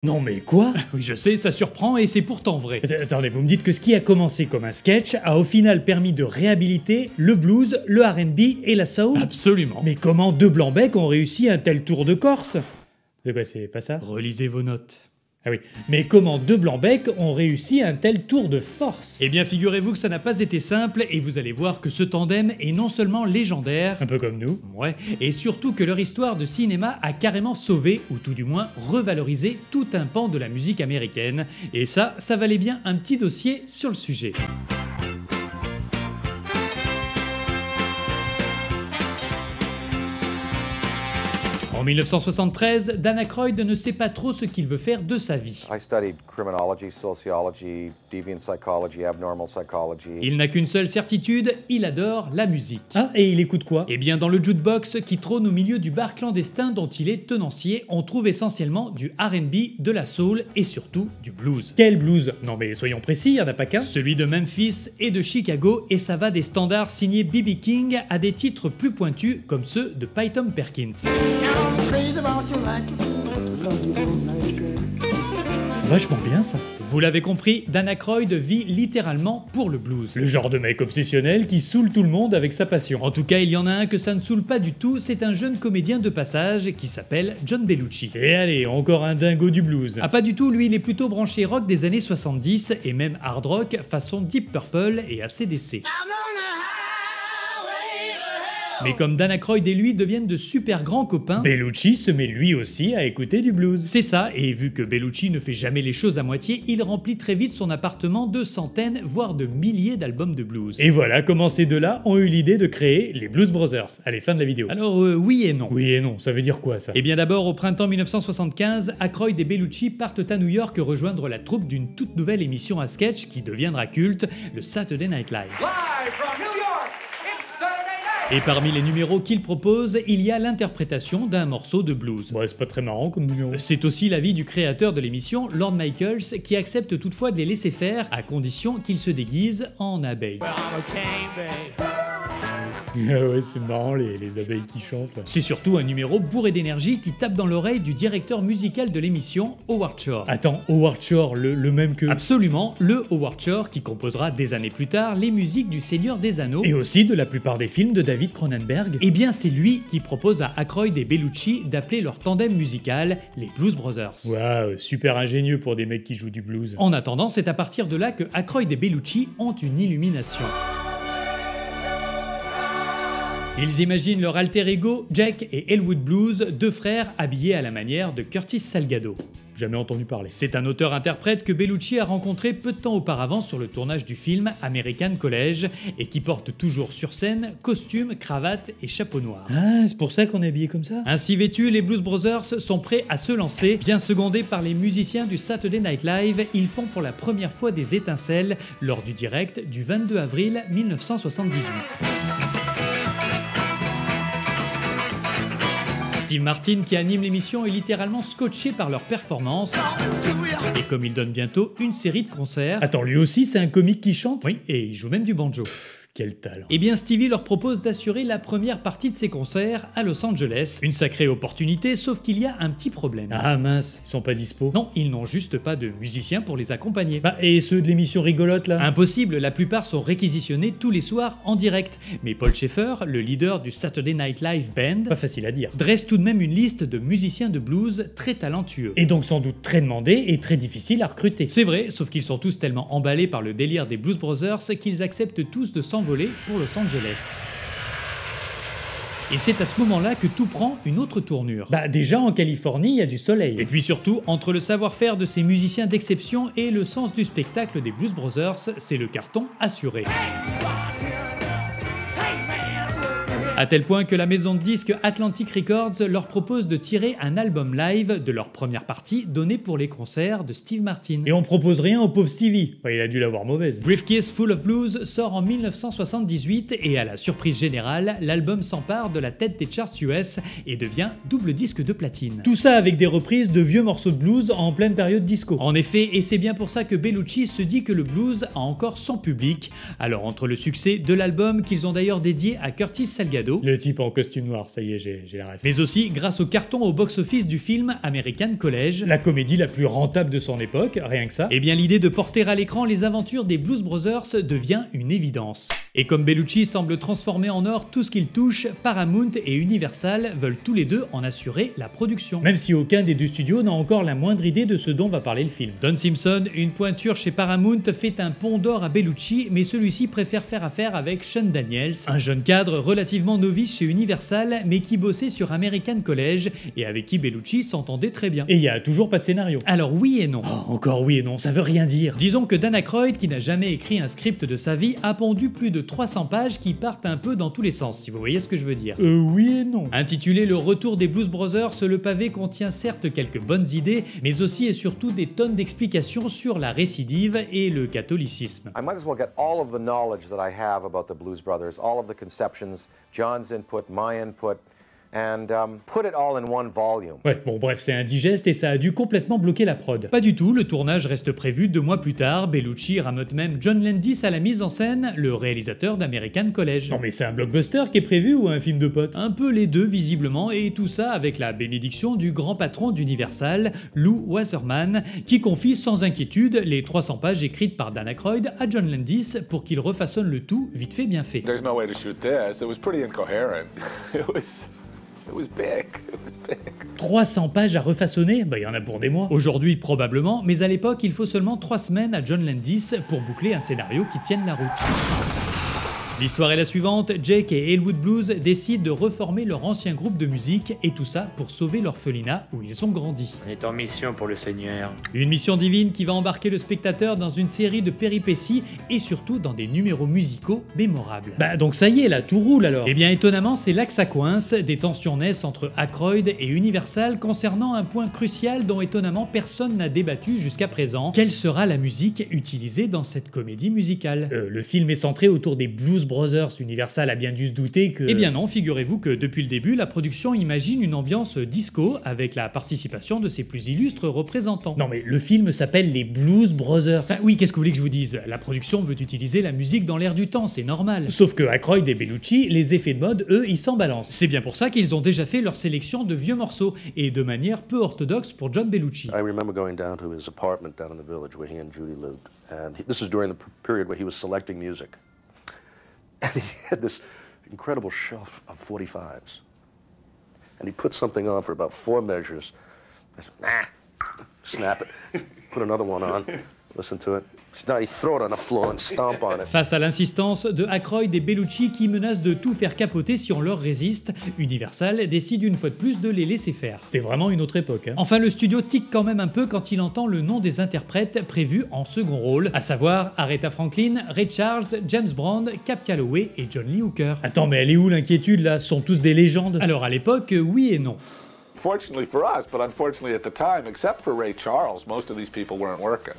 Non mais quoi? Oui, je sais, ça surprend et c'est pourtant vrai. Attendez, vous me dites que ce qui a commencé comme un sketch a au final permis de réhabiliter le blues, le R&B et la soul? Absolument. Mais comment deux blancs-becs ont réussi un tel tour de Corse? De quoi, c'est pas ça? Relisez vos notes. Ah oui, mais comment deux blancs-becs ont réussi un tel tour de force? Eh bien, figurez-vous que ça n'a pas été simple et vous allez voir que ce tandem est non seulement légendaire, Un peu comme nous. ouais, et surtout que leur histoire de cinéma a carrément sauvé, ou tout du moins revalorisé, tout un pan de la musique américaine. Et ça valait bien un petit dossier sur le sujet. En 1973, Dan Aykroyd ne sait pas trop ce qu'il veut faire de sa vie. I studied criminology, sociology, deviant psychology, abnormal psychology. Il n'a qu'une seule certitude, il adore la musique. Ah, et il écoute quoi? Eh bien, dans le jukebox qui trône au milieu du bar clandestin dont il est tenancier, on trouve essentiellement du R&B, de la soul et surtout du blues. Quel blues? Non mais soyons précis, y en a pas qu'un. Celui de Memphis et de Chicago, et ça va des standards signés B.B. King à des titres plus pointus comme ceux de Python Perkins. Vachement bien ça. Vous l'avez compris, Dan Aykroyd vit littéralement pour le blues. Le genre de mec obsessionnel qui saoule tout le monde avec sa passion. En tout cas, il y en a un que ça ne saoule pas du tout, c'est un jeune comédien de passage qui s'appelle John Belushi. Et allez, encore un dingo du blues. Ah pas du tout, lui il est plutôt branché rock des années 70 et même hard rock façon Deep Purple et AC/DC. Mais comme Dan Aykroyd et lui deviennent de super grands copains, Belushi se met lui aussi à écouter du blues. c'est ça, et vu que Belushi ne fait jamais les choses à moitié, il remplit très vite son appartement de centaines, voire de milliers d'albums de blues. Et voilà comment ces deux-là ont eu l'idée de créer les Blues Brothers. Allez, fin de la vidéo. Alors oui et non. Oui et non, ça veut dire quoi ça? Et bien d'abord, au printemps 1975, Aykroyd et Belushi partent à New York rejoindre la troupe d'une toute nouvelle émission à sketch qui deviendra culte, le Saturday Night Live. Live from New York, it's Saturday night. Et parmi les numéros qu'ils proposent, il y a l'interprétation d'un morceau de blues. Bon, c'est pas très marrant comme numéro. C'est aussi l'avis du créateur de l'émission, Lord Michaels, qui accepte toutefois de les laisser faire à condition qu'ils se déguisent en abeilles. Ah ouais, c'est marrant les abeilles qui chantent. Là. C'est surtout un numéro bourré d'énergie qui tape dans l'oreille du directeur musical de l'émission, Howard Shore. Attends, Howard Shore, le même que... Absolument, le Howard Shore qui composera des années plus tard les musiques du Seigneur des Anneaux. Et aussi de la plupart des films de David Cronenberg. Eh bien, c'est lui qui propose à Aykroyd et Belushi d'appeler leur tandem musical les Blues Brothers. Waouh, super ingénieux pour des mecs qui jouent du blues. En attendant, c'est à partir de là que Aykroyd et Belushi ont une illumination. Ils imaginent leur alter ego, Jack et Elwood Blues, deux frères habillés à la manière de Curtis Salgado. Jamais entendu parler. C'est un auteur-interprète que Belushi a rencontré peu de temps auparavant sur le tournage du film American College et qui porte toujours sur scène costume, cravate et chapeau noir. Ah, c'est pour ça qu'on est habillé comme ça? Ainsi vêtus, les Blues Brothers sont prêts à se lancer. Bien secondés par les musiciens du Saturday Night Live, ils font pour la première fois des étincelles lors du direct du 22 avril 1978. Steve Martin, qui anime l'émission, est littéralement scotché par leur performance. Et comme il donne bientôt une série de concerts... Attends, lui aussi, c'est un comique qui chante? Oui, et il joue même du banjo. Quel talent. Eh bien, Stevie leur propose d'assurer la première partie de ses concerts à Los Angeles. Une sacrée opportunité, sauf qu'il y a un petit problème. Ah mince, ils sont pas dispo. Non, ils n'ont juste pas de musiciens pour les accompagner. Bah, et ceux de l'émission rigolote là? Impossible, la plupart sont réquisitionnés tous les soirs en direct. Mais Paul Schaeffer, le leader du Saturday Night Live Band, Pas facile à dire. dresse tout de même une liste de musiciens de blues très talentueux. Et donc sans doute très demandé et très difficile à recruter. C'est vrai, sauf qu'ils sont tous tellement emballés par le délire des Blues Brothers qu'ils acceptent tous de s'envoler pour Los Angeles. Et c'est à ce moment-là que tout prend une autre tournure. Bah déjà en Californie, il y a du soleil. Et puis surtout, entre le savoir-faire de ces musiciens d'exception et le sens du spectacle des Blues Brothers, c'est le carton assuré. À tel point que la maison de disques Atlantic Records leur propose de tirer un album live de leur première partie donnée pour les concerts de Steve Martin. Et on propose rien au pauvre Stevie. Enfin, il a dû l'avoir mauvaise. Briefcase Full of Blues sort en 1978 et à la surprise générale, l'album s'empare de la tête des charts US et devient double disque de platine. Tout ça avec des reprises de vieux morceaux de blues en pleine période disco. En effet, et c'est bien pour ça que Belushi se dit que le blues a encore son public. Alors entre le succès de l'album qu'ils ont d'ailleurs dédié à Curtis Salgado cadeau. Le type en costume noir, ça y est, j'ai la ref. Mais aussi grâce au carton au box-office du film American College, la comédie la plus rentable de son époque, rien que ça. Et bien l'idée de porter à l'écran les aventures des Blues Brothers devient une évidence. Et comme Bellucci semble transformer en or tout ce qu'il touche, Paramount et Universal veulent tous les deux en assurer la production. Même si aucun des deux studios n'a encore la moindre idée de ce dont va parler le film. Don Simpson, une pointure chez Paramount, fait un pont d'or à Bellucci, mais celui-ci préfère faire affaire avec Sean Daniels, un jeune cadre relativement novice chez Universal, mais qui bossait sur American College et avec qui Bellucci s'entendait très bien. Et il y a toujours pas de scénario. Alors oui et non. Oh, encore oui et non, ça veut rien dire. Disons que Dan Aykroyd, qui n'a jamais écrit un script de sa vie, a pondu plus de 300 pages qui partent un peu dans tous les sens, si vous voyez ce que je veux dire. Oui et non. Intitulé Le Retour des Blues Brothers, le pavé contient certes quelques bonnes idées, mais aussi et surtout des tonnes d'explications sur la récidive et le catholicisme. I might as well get all of the knowledge that I have about the Blues Brothers, all of the conceptions, John's input, my input, and put it all in one volume. Ouais, bon bref, c'est indigeste et ça a dû complètement bloquer la prod. Pas du tout, le tournage reste prévu 2 mois plus tard. Bellucci rameute même John Landis à la mise en scène, le réalisateur d'American College. Non mais c'est un blockbuster qui est prévu ou un film de potes? Un peu les deux visiblement, et tout ça avec la bénédiction du grand patron d'Universal, Lou Wasserman, qui confie sans inquiétude les 300 pages écrites par Dan Aykroyd à John Landis pour qu'il refaçonne le tout vite fait bien fait. There's no way to shoot this. It was pretty incoherent. It was big. 300 pages à refaçonner? Bah il y en a pour des mois. Aujourd'hui probablement, mais à l'époque il faut seulement 3 semaines à John Landis pour boucler un scénario qui tienne la route. L'histoire est la suivante, Jake et Elwood Blues décident de reformer leur ancien groupe de musique, et tout ça pour sauver l'orphelinat où ils ont grandi. On est en mission pour le Seigneur. Une mission divine qui va embarquer le spectateur dans une série de péripéties et surtout dans des numéros musicaux mémorables. Bah donc ça y est là, tout roule alors. Et bien étonnamment c'est là que ça coince, des tensions naissent entre Aykroyd et Universal concernant un point crucial dont étonnamment personne n'a débattu jusqu'à présent. Quelle sera la musique utilisée dans cette comédie musicale? Le film est centré autour des Blues Brothers, Universal a bien dû se douter que... Eh bien non, figurez-vous que depuis le début, la production imagine une ambiance disco avec la participation de ses plus illustres représentants. Non mais le film s'appelle les Blues Brothers. Ah, oui, qu'est-ce que vous voulez que je vous dise? La production veut utiliser la musique dans l'air du temps, c'est normal. Sauf que Aykroyd et Bellucci, les effets de mode, eux, ils s'en balancent. C'est bien pour ça qu'ils ont déjà fait leur sélection de vieux morceaux, et de manière peu orthodoxe pour John Bellucci. I remember going down to his apartment down in the village where he and Judy lived, and this is during the period where he was selecting music. And he had this incredible shelf of 45s. And he put something on for about 4 measures. I said, nah, snap it, put another one on, listen to it. Now he throw it on the floor and stomp on it. Face à l'insistance de Aykroyd et Bellucci qui menacent de tout faire capoter si on leur résiste, Universal décide une fois de plus de les laisser faire. C'était vraiment une autre époque. Hein. Enfin, le studio tique quand même un peu quand il entend le nom des interprètes prévus en second rôle, à savoir Aretha Franklin, Ray Charles, James Brown, Cab Calloway et John Lee Hooker. Attends, mais elle est où l'inquiétude là? Ce sont tous des légendes. Alors à l'époque, oui et non. Fortunately for us, but unfortunately at the time, except for Ray Charles, most of these people weren't working.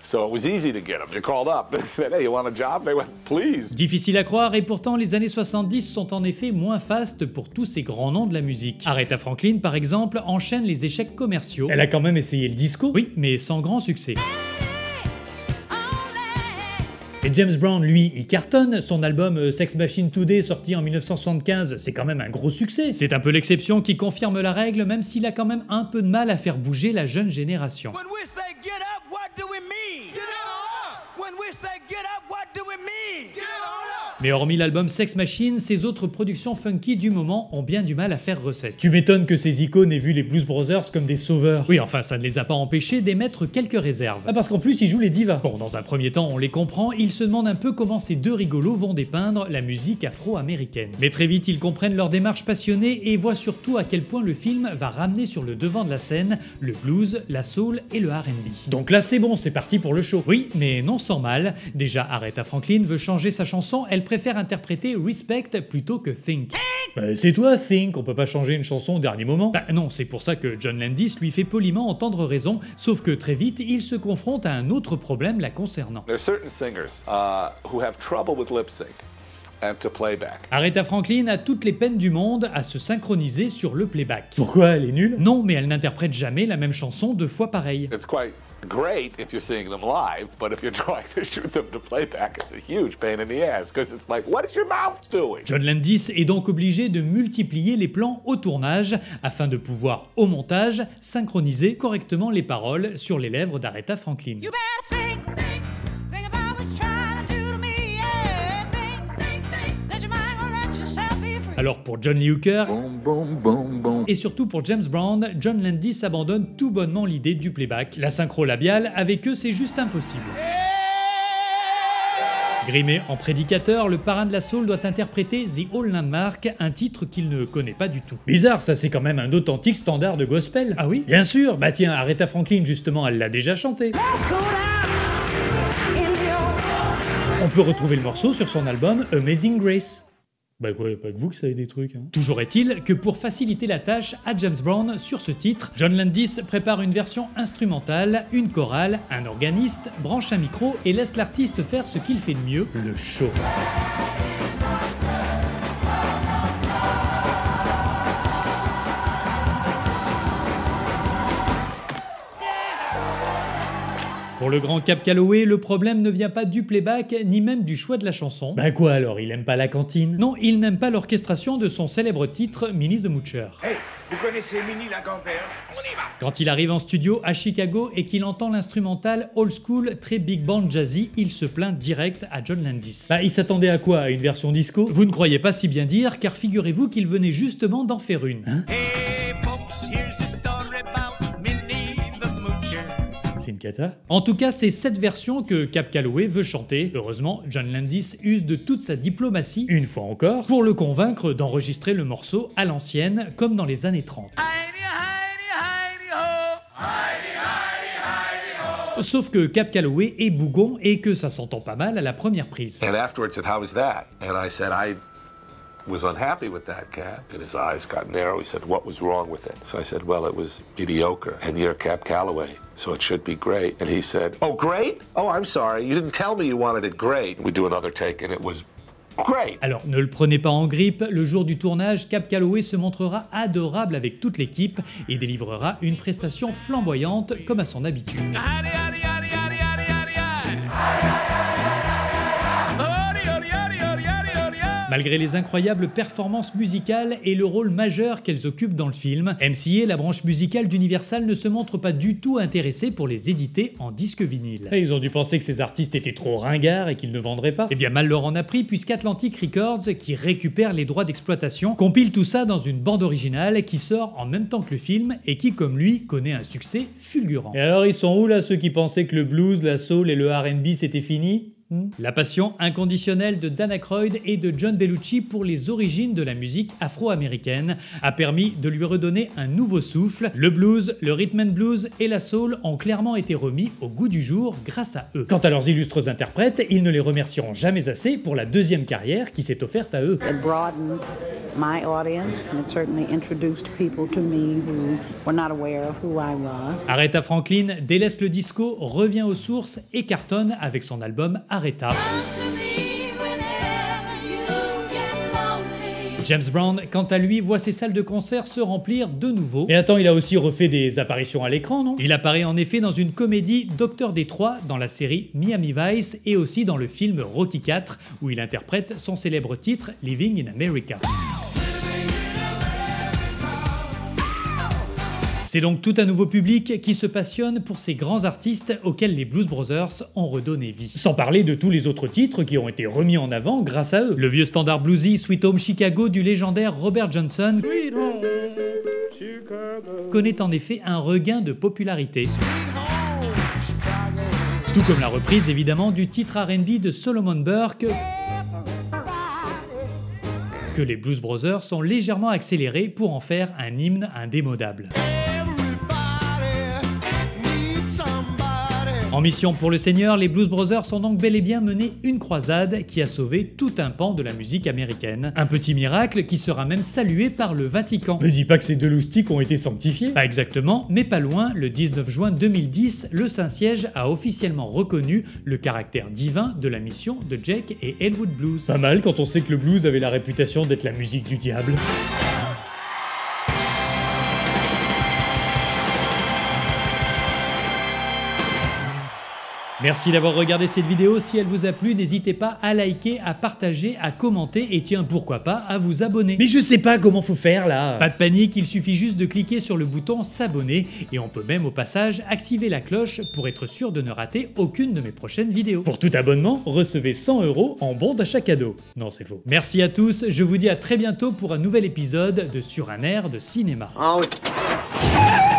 So it was easy to get them. You called up and said, hey, you want a job? They went, please. Difficile à croire, et pourtant les années 70 sont en effet moins fastes pour tous ces grands noms de la musique. Aretha Franklin, par exemple, enchaîne les échecs commerciaux. Elle a quand même essayé le disco. Oui, mais sans grand succès. Et James Brown, lui, il cartonne. Son album Sex Machine Today, sorti en 1975, c'est quand même un gros succès. C'est un peu l'exception qui confirme la règle, même s'il a quand même un peu de mal à faire bouger la jeune génération. Mais hormis l'album Sex Machine, ses autres productions funky du moment ont bien du mal à faire recette. Tu m'étonnes que ces icônes aient vu les Blues Brothers comme des sauveurs. Oui, enfin, ça ne les a pas empêchés d'émettre quelques réserves. Ah, parce qu'en plus, ils jouent les divas. Bon, dans un premier temps, on les comprend, ils se demandent un peu comment ces deux rigolos vont dépeindre la musique afro-américaine. Mais très vite, ils comprennent leur démarche passionnée et voient surtout à quel point le film va ramener sur le devant de la scène le blues, la soul et le R&B. Donc là, c'est bon, c'est parti pour le show. Oui, mais non sans mal. Déjà, Aretha Franklin veut changer sa chanson, elle préfère interpréter Respect plutôt que Think. Bah, c'est toi, Think, on peut pas changer une chanson au dernier moment. Bah non, c'est pour ça que John Landis lui fait poliment entendre raison, sauf que très vite, il se confronte à un autre problème la concernant. There are certain singers who have trouble with lip sync. and to playback. Aretha Franklin a toutes les peines du monde à se synchroniser sur le playback. Pourquoi, elle est nulle? Non, mais elle n'interprète jamais la même chanson 2 fois pareille. It's quite great if you're seeing them live, but if you're trying to shoot them to playback, it's a huge pain in the ass, because it's like, what is your mouth doing? John Landis est donc obligé de multiplier les plans au tournage afin de pouvoir, au montage, synchroniser correctement les paroles sur les lèvres d'Aretha Franklin. Alors pour John Lee Hooker et surtout pour James Brown, John Landis abandonne tout bonnement l'idée du playback. La synchro labiale, avec eux, c'est juste impossible. Grimé en prédicateur, le parrain de la soul doit interpréter The Old Landmark, un titre qu'il ne connaît pas du tout. Bizarre, ça c'est quand même un authentique standard de gospel. Ah oui? Bien sûr, bah tiens, Aretha Franklin justement, elle l'a déjà chanté. On peut retrouver le morceau sur son album Amazing Grace. Bah quoi, y'a pas que vous que savez des trucs, hein. Toujours est-il que pour faciliter la tâche à James Brown sur ce titre, John Landis prépare une version instrumentale, une chorale, un organiste, branche un micro et laisse l'artiste faire ce qu'il fait de mieux, le show. Pour le grand Cab Calloway, le problème ne vient pas du playback, ni même du choix de la chanson. Bah quoi alors, il aime pas la cantine? Non, il n'aime pas l'orchestration de son célèbre titre Minnie the Moocher. Hey, vous connaissez Minnie la grand-père? On y va! Quand il arrive en studio à Chicago et qu'il entend l'instrumental old school très big band jazzy, il se plaint direct à John Landis. Bah il s'attendait à quoi? À une version disco? Vous ne croyez pas si bien dire, car figurez-vous qu'il venait justement d'en faire une. Hein? Hey, folks, here's the story about Minnie the Moocher. C'est une cata? En tout cas, c'est cette version que Cab Calloway veut chanter. Heureusement, John Landis use de toute sa diplomatie, une fois encore, pour le convaincre d'enregistrer le morceau à l'ancienne, comme dans les années 30. Sauf que Cab Calloway est bougon et que ça s'entend pas mal à la première prise. And afterwards said, how was that? And I said, I was unhappy with that, Cap. And his eyes got narrow. He said, what was wrong with it? So I said, well, it was mediocre. And you're Cap Calloway, so it should be great. And he said, oh, great? Oh, I'm sorry. You didn't tell me you wanted it great. We do another take, and it was great. Alors ne le prenez pas en grippe, le jour du tournage, Cab Calloway se montrera adorable avec toute l'équipe et délivrera une prestation flamboyante comme à son habitude. Malgré les incroyables performances musicales et le rôle majeur qu'elles occupent dans le film, MCA, la branche musicale d'Universal, ne se montre pas du tout intéressée pour les éditer en disque vinyle. Et ils ont dû penser que ces artistes étaient trop ringards et qu'ils ne vendraient pas. Eh bien mal leur en a pris puisqu'Atlantic Records, qui récupère les droits d'exploitation, compile tout ça dans une bande originale qui sort en même temps que le film et qui, comme lui, connaît un succès fulgurant. Et alors ils sont où là ceux qui pensaient que le blues, la soul et le R&B c'était fini? La passion inconditionnelle de Dan Aykroyd et de John Belushi pour les origines de la musique afro-américaine a permis de lui redonner un nouveau souffle. Le blues, le rhythm and blues et la soul ont clairement été remis au goût du jour grâce à eux. Quant à leurs illustres interprètes, ils ne les remercieront jamais assez pour la deuxième carrière qui s'est offerte à eux. It broadened my audience and it certainly introduced people to me who were not aware of who I was. Aretha Franklin délaisse le disco, revient aux sources et cartonne avec son album Aretha. James Brown, quant à lui, voit ses salles de concert se remplir de nouveau. Et attends, il a aussi refait des apparitions à l'écran, non? Il apparaît en effet dans une comédie Docteur Détroit, dans la série Miami Vice et aussi dans le film Rocky IV, où il interprète son célèbre titre Living in America. C'est donc tout un nouveau public qui se passionne pour ces grands artistes auxquels les Blues Brothers ont redonné vie. Sans parler de tous les autres titres qui ont été remis en avant grâce à eux. Le vieux standard bluesy Sweet Home Chicago du légendaire Robert Johnson connaît en effet un regain de popularité. Tout comme la reprise évidemment du titre R&B de Solomon Burke que les Blues Brothers sont légèrement accélérés pour en faire un hymne indémodable. En mission pour le Seigneur, les Blues Brothers ont donc bel et bien mené une croisade qui a sauvé tout un pan de la musique américaine. Un petit miracle qui sera même salué par le Vatican. Me dis pas que ces deux loustiques ont été sanctifiés. Pas exactement, mais pas loin, le 19 juin 2010, le Saint-Siège a officiellement reconnu le caractère divin de la mission de Jake et Elwood Blues. Pas mal quand on sait que le blues avait la réputation d'être la musique du diable. Merci d'avoir regardé cette vidéo, si elle vous a plu, n'hésitez pas à liker, à partager, à commenter et tiens, pourquoi pas, à vous abonner. Mais je sais pas comment faut faire là. Pas de panique, il suffit juste de cliquer sur le bouton s'abonner et on peut même au passage activer la cloche pour être sûr de ne rater aucune de mes prochaines vidéos. Pour tout abonnement, recevez 100 € en bon d'achat cadeau. Non, c'est faux. Merci à tous, je vous dis à très bientôt pour un nouvel épisode de Sur un air de cinéma. Ah oui.